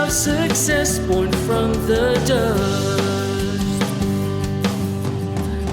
of success born from the dust.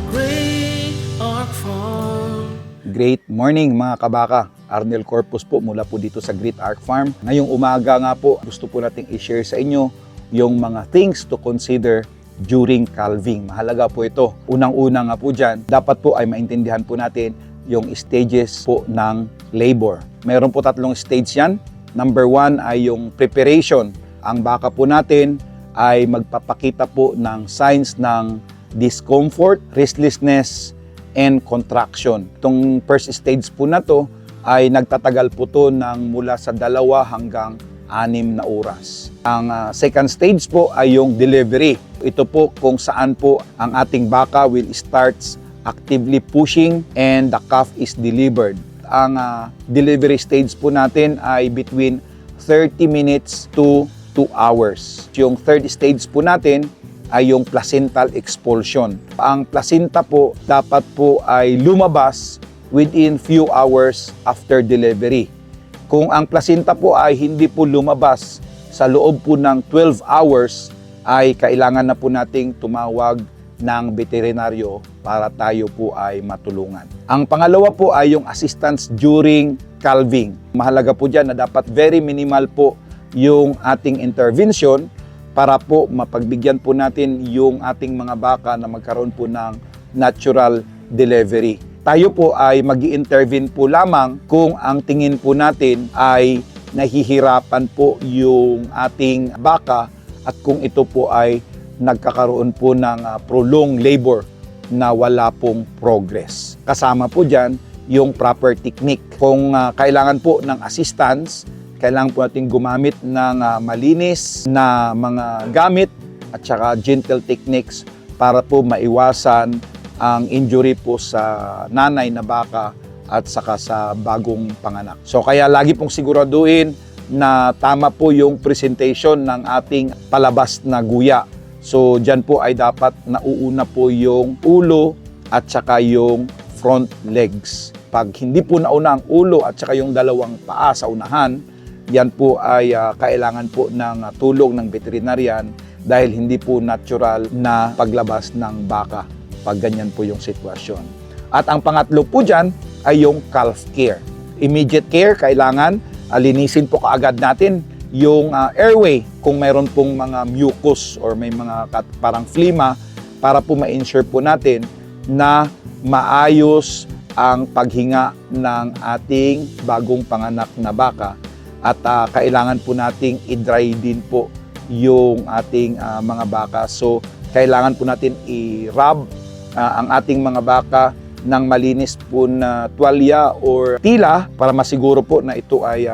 Great Ark Farm. Great morning mga kabaka. Arnel Corpus po mula po dito sa Great Ark Farm. Ngayong umaga nga po, gusto po nating i-share sa inyo yung mga things to consider during calving. Mahalaga po ito. Unang-una nga po dyan, dapat po ay maintindihan po natin yung stages po ng labor. Mayroon po 3 stage yan. Number 1 ay yung preparation. Ang baka po natin ay magpapakita po ng signs ng discomfort, restlessness, and contraction. Itong first stage po na to ay nagtatagal po to ng mula sa 2 hanggang 6 na oras. Ang second stage po ay yung delivery. Ito po kung saan po ang ating baka will starts actively pushing and the calf is delivered. Ang delivery stage po natin ay between 30 minutes to 2 hours. Yung third stage po natin ay yung placental expulsion. Ang placenta po dapat po ay lumabas within few hours after delivery. Kung ang placenta po ay hindi po lumabas sa loob po ng 12 hours, ay kailangan na po nating tumawag ng veterinaryo para tayo po ay matulungan. Ang pangalawa po ay yung assistance during calving. Mahalaga po dyan na dapat very minimal po yung ating intervention para po mapagbigyan po natin yung ating mga baka na magkaroon po ng natural delivery. Tayo po ay mag-i-intervene po lamang kung ang tingin po natin ay nahihirapan po yung ating baka at kung ito po ay nagkakaroon po ng prolonged labor na wala pong progress. Kasama po dyan yung proper technique. Kung kailangan po ng assistance, kailangan po natin gumamit ng malinis na mga gamit at saka gentle techniques para po maiwasan ang injury po sa nanay na baka at saka sa bagong panganak. So kaya lagi pong siguraduhin na tama po yung presentation ng ating palabas na guya. So dyan po ay dapat nauuna po yung ulo at saka yung front legs. Pag hindi po nauna ang ulo at saka yung 2 paa sa unahan, yan po ay kailangan po ng tulong ng veterinarian dahil hindi po natural na paglabas ng baka pag ganyan po yung sitwasyon. At ang pangatlo po dyan ay yung calf care. Immediate care, kailangan linisin po kaagad natin yung airway kung mayroon pong mga mucus or may mga parang phlegma para po ma-ensure po natin na maayos ang paghinga ng ating bagong panganak na baka. At kailangan po nating i-dry din po yung ating mga baka. So, kailangan po natin i-rub ang ating mga baka ng malinis po na tuwalya or tila para masiguro po na ito ay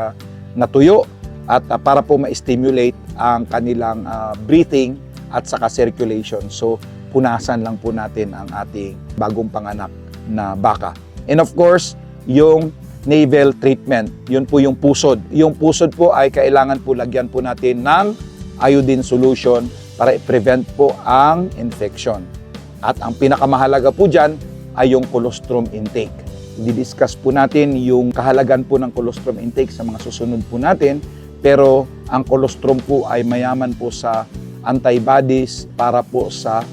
natuyo at para po ma-stimulate ang kanilang breathing at saka circulation. So, punasan lang po natin ang ating bagong panganak na baka. And of course, yung navel treatment, yun po yung pusod. Yung pusod po ay kailangan po lagyan po natin ng iodine solution para i-prevent po ang infection. At ang pinakamahalaga po dyan ay yung colostrum intake. I-discuss po natin yung kahalagan po ng colostrum intake sa mga susunod po natin, pero ang colostrum po ay mayaman po sa antibodies para po sa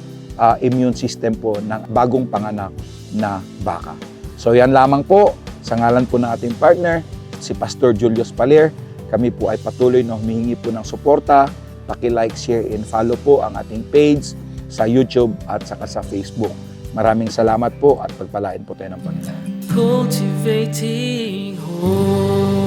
immune system po ng bagong panganak na baka. So yan lamang po. Sa ngalan po ng ating partner, si Pastor Julius Paler, kami po ay patuloy na humihingi po ng suporta. Paki-like, share, and follow po ang ating page sa YouTube at saka sa Facebook. Maraming salamat po at pagpalain po tayo ng Panginoon. Cultivating hope.